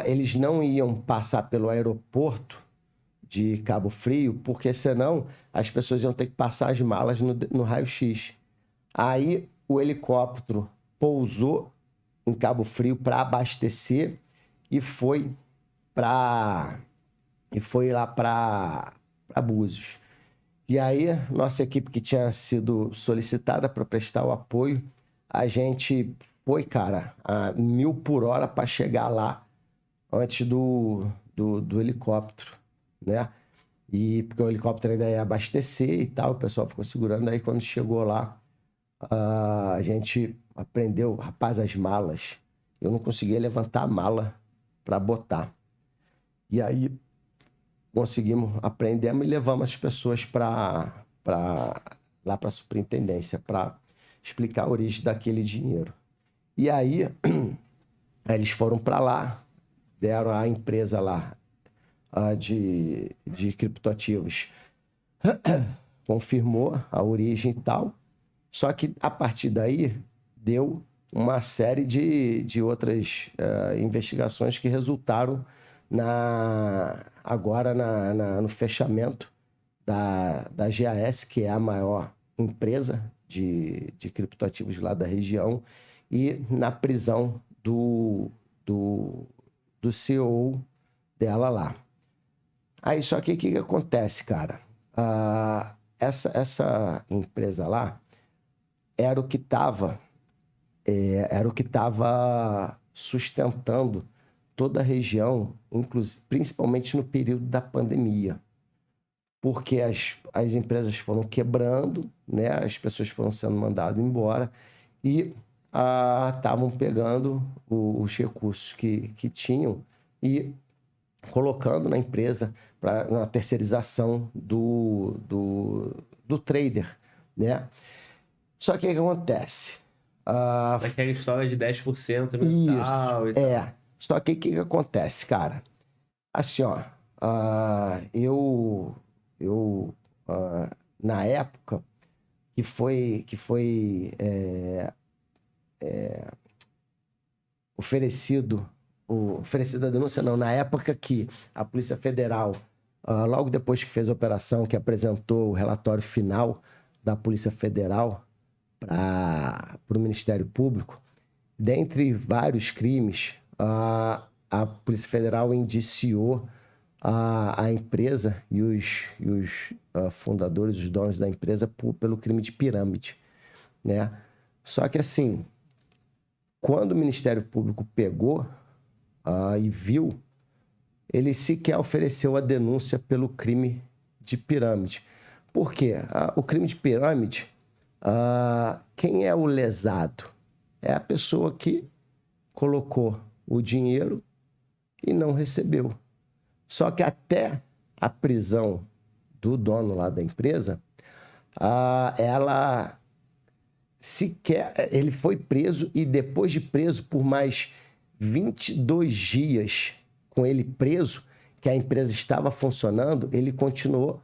eles não iam passar pelo aeroporto de Cabo Frio, porque senão as pessoas iam ter que passar as malas no raio-x. Aí o helicóptero pousou em Cabo Frio para abastecer e foi lá para Búzios. E aí, nossa equipe que tinha sido solicitada para prestar o apoio, a gente foi, cara, a 1.000 por hora para chegar lá antes do helicóptero, né? E porque o helicóptero ainda ia abastecer e tal, o pessoal ficou segurando. Aí quando chegou lá, a gente aprendeu, rapaz, as malas. Eu não conseguia levantar a mala para botar. E aí aprendemos e levamos as pessoas lá para a superintendência para explicar a origem daquele dinheiro. E aí eles foram para lá, deram à empresa lá de criptoativos, confirmou a origem e tal, só que a partir daí deu uma série de outras investigações que resultaram agora no fechamento da GAS, que é a maior empresa de criptoativos lá da região, e na prisão do CEO dela lá. Aí, só que o que acontece, cara? Essa empresa lá era o que estava sustentando toda a região, principalmente no período da pandemia. Porque as empresas foram quebrando, né? As pessoas foram sendo mandadas embora e estavam pegando os recursos que tinham e colocando na empresa na terceirização do trader, né? Só que o que acontece? Aquela história de 10% mensal e tal. Só que o que acontece, cara? Assim, ó, eu na época que foi oferecido a denúncia, não, na época que a Polícia Federal, logo depois que fez a operação, que apresentou o relatório final da Polícia Federal para o Ministério Público, dentre vários crimes, a Polícia Federal indiciou a empresa e os fundadores, os donos da empresa, pelo crime de pirâmide, né? Só que assim, quando o Ministério Público pegou e viu, ele sequer ofereceu a denúncia pelo crime de pirâmide. Por quê? O crime de pirâmide, quem é o lesado? É a pessoa que colocou o dinheiro e não recebeu. Só que até a prisão do dono lá da empresa, ele foi preso e depois de preso por mais 22 dias com ele preso, que a empresa estava funcionando, ele continuou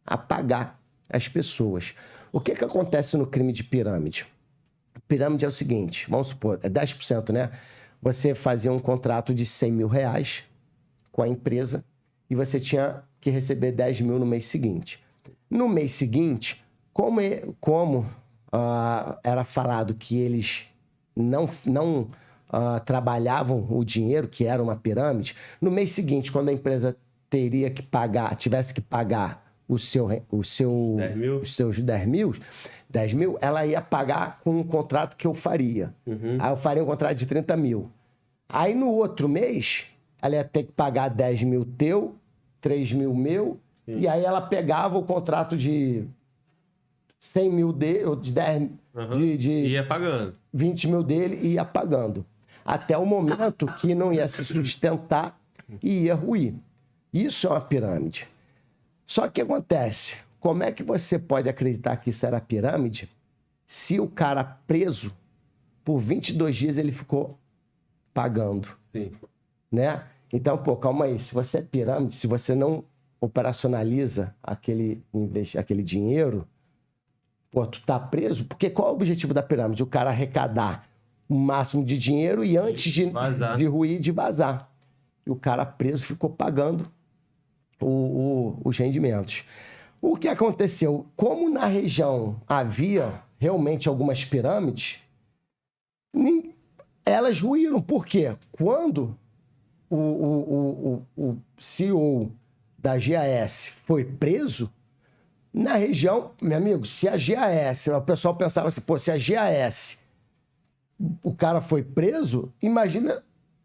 a pagar as pessoas. O que acontece no crime de pirâmide? Pirâmide é o seguinte, vamos supor, é 10%, né? Você fazia um contrato de 100 mil reais com a empresa e você tinha que receber 10 mil no mês seguinte. No mês seguinte, como era falado que eles não trabalhavam o dinheiro, que era uma pirâmide, no mês seguinte, quando a empresa tivesse que pagar os seus 10 mil, ela ia pagar com um contrato que eu faria. Aí eu faria um contrato de 30 mil. Aí no outro mês, ela ia ter que pagar 10 mil teu, 3 mil meu, e aí ela pegava o contrato de 100 mil dele, ou de 10... ia pagando. 20 mil dele e ia pagando. Até o momento que não ia se sustentar e ia ruir. Isso é uma pirâmide. Só que o que acontece? Como é que você pode acreditar que isso era pirâmide se o cara preso, por 22 dias, ele ficou pagando? Sim. Né? Então, calma aí. Se você é pirâmide, se você não operacionaliza aquele dinheiro, tu tá preso. Porque qual é o objetivo da pirâmide? O cara arrecadar o máximo de dinheiro e antes de ruir, de vazar. e o cara preso ficou pagando os rendimentos. O que aconteceu? Como na região havia realmente algumas pirâmides, elas ruíram. Por quê? Quando o CEO da GAS foi preso, na região, meu amigo, se a GAS, o pessoal pensava assim, pô, se a GAS, o cara foi preso, imagina,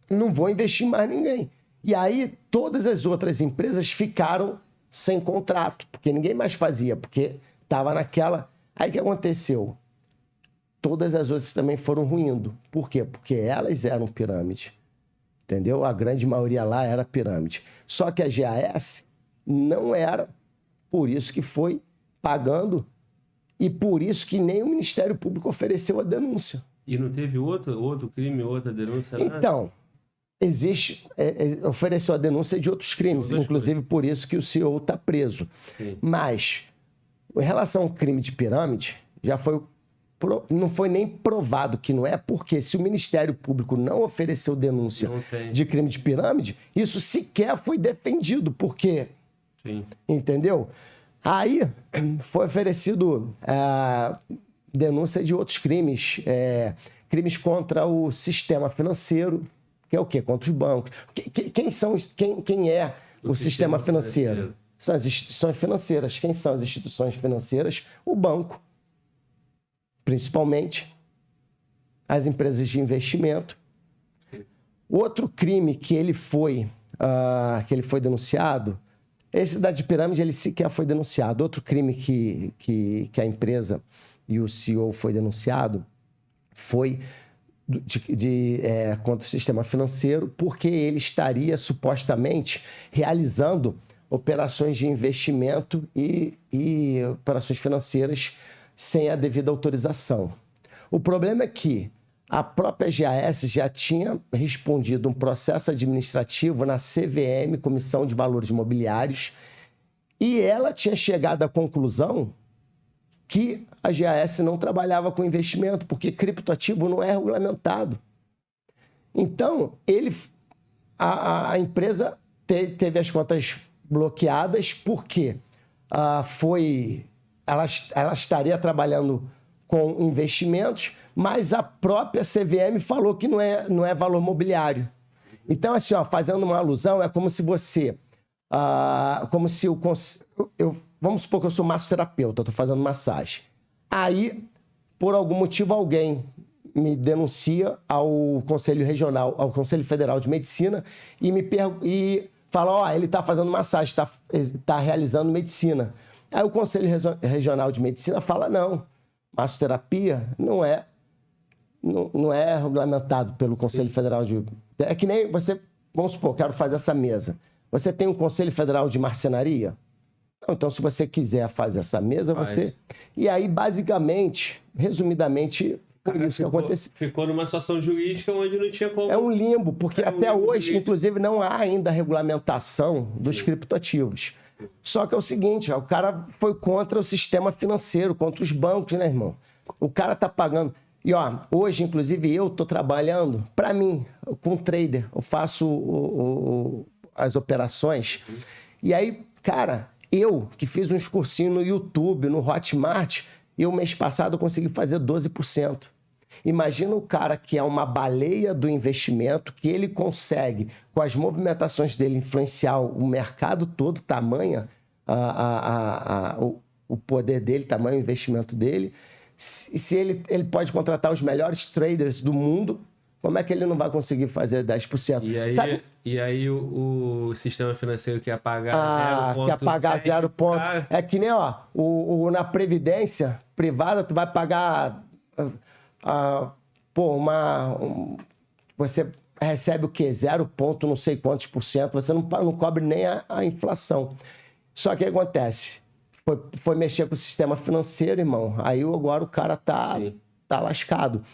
não vou investir mais ninguém. E aí, todas as outras empresas ficaram sem contrato, porque ninguém mais fazia, porque estava naquela... Aí o que aconteceu? Todas as outras também foram ruindo. Por quê? Porque elas eram pirâmide. Entendeu? A grande maioria lá era pirâmide. Só que a GAS não era. Por isso que foi pagando e por isso que nem o Ministério Público ofereceu a denúncia. E não teve outro crime, outra denúncia? Então, existe... ofereceu a denúncia de outros crimes, inclusive por isso que o CEO está preso. Sim. Mas, em relação ao crime de pirâmide, não foi nem provado que não é, porque se o Ministério Público não ofereceu denúncia de crime de pirâmide, isso sequer foi defendido, porque... Sim. Entendeu? Aí foi oferecido denúncia de outros crimes, crimes contra o sistema financeiro, que é o quê? Contra os bancos. Quem é o sistema financeiro? São as instituições financeiras. Quem são as instituições financeiras? O banco, principalmente, as empresas de investimento. Outro crime que ele foi denunciado, esse da de pirâmide, ele sequer foi denunciado. Outro crime que a empresa e o CEO foi denunciado foi contra o sistema financeiro, porque ele estaria supostamente realizando operações de investimento e operações financeiras sem a devida autorização. O problema é que a própria GAS já tinha respondido um processo administrativo na CVM, Comissão de Valores Imobiliários, e ela tinha chegado à conclusão que a GAS não trabalhava com investimento, porque criptoativo não é regulamentado. Então, a empresa teve as contas bloqueadas porque ela estaria trabalhando com investimentos, mas a própria CVM falou que não é valor mobiliário. Então, assim, fazendo uma alusão, é como se você... vamos supor que eu sou massoterapeuta, eu estou fazendo massagem. Aí, por algum motivo, alguém me denuncia ao Conselho Regional, ao Conselho Federal de Medicina e fala, ele está fazendo massagem, está realizando medicina. Aí o Conselho Regional de Medicina fala, não, massoterapia não é regulamentado pelo Conselho Federal de... É que nem você, vamos supor, quero fazer essa mesa. Você tem um Conselho Federal de Marcenaria? Não, então, se você quiser fazer essa mesa, você... E aí, basicamente, resumidamente, por isso que aconteceu. Ficou numa situação jurídica onde não tinha como... É um limbo, porque até hoje, inclusive, não há ainda regulamentação dos criptoativos. Só que é o seguinte, o cara foi contra o sistema financeiro, contra os bancos, né, irmão? O cara tá pagando... E, hoje, inclusive, eu tô trabalhando, para mim, com trader. Eu faço as operações. E aí, cara, eu que fiz uns cursinhos no YouTube, no Hotmart, mês passado, eu consegui fazer 12%. Imagina o cara que é uma baleia do investimento, que ele consegue, com as movimentações dele, influenciar o mercado todo, tamanho o poder dele, tamanho o investimento dele. Se ele pode contratar os melhores traders do mundo, como é que ele não vai conseguir fazer 10%? E aí o sistema financeiro quer pagar 0,7. Quer pagar 0 ponto. É que nem, na Previdência privada, tu vai pagar... você recebe o quê? 0 ponto não sei quantos por cento. Você não cobre nem a inflação. Só que o que acontece? Foi mexer com o sistema financeiro, irmão. Aí agora o cara tá lascado.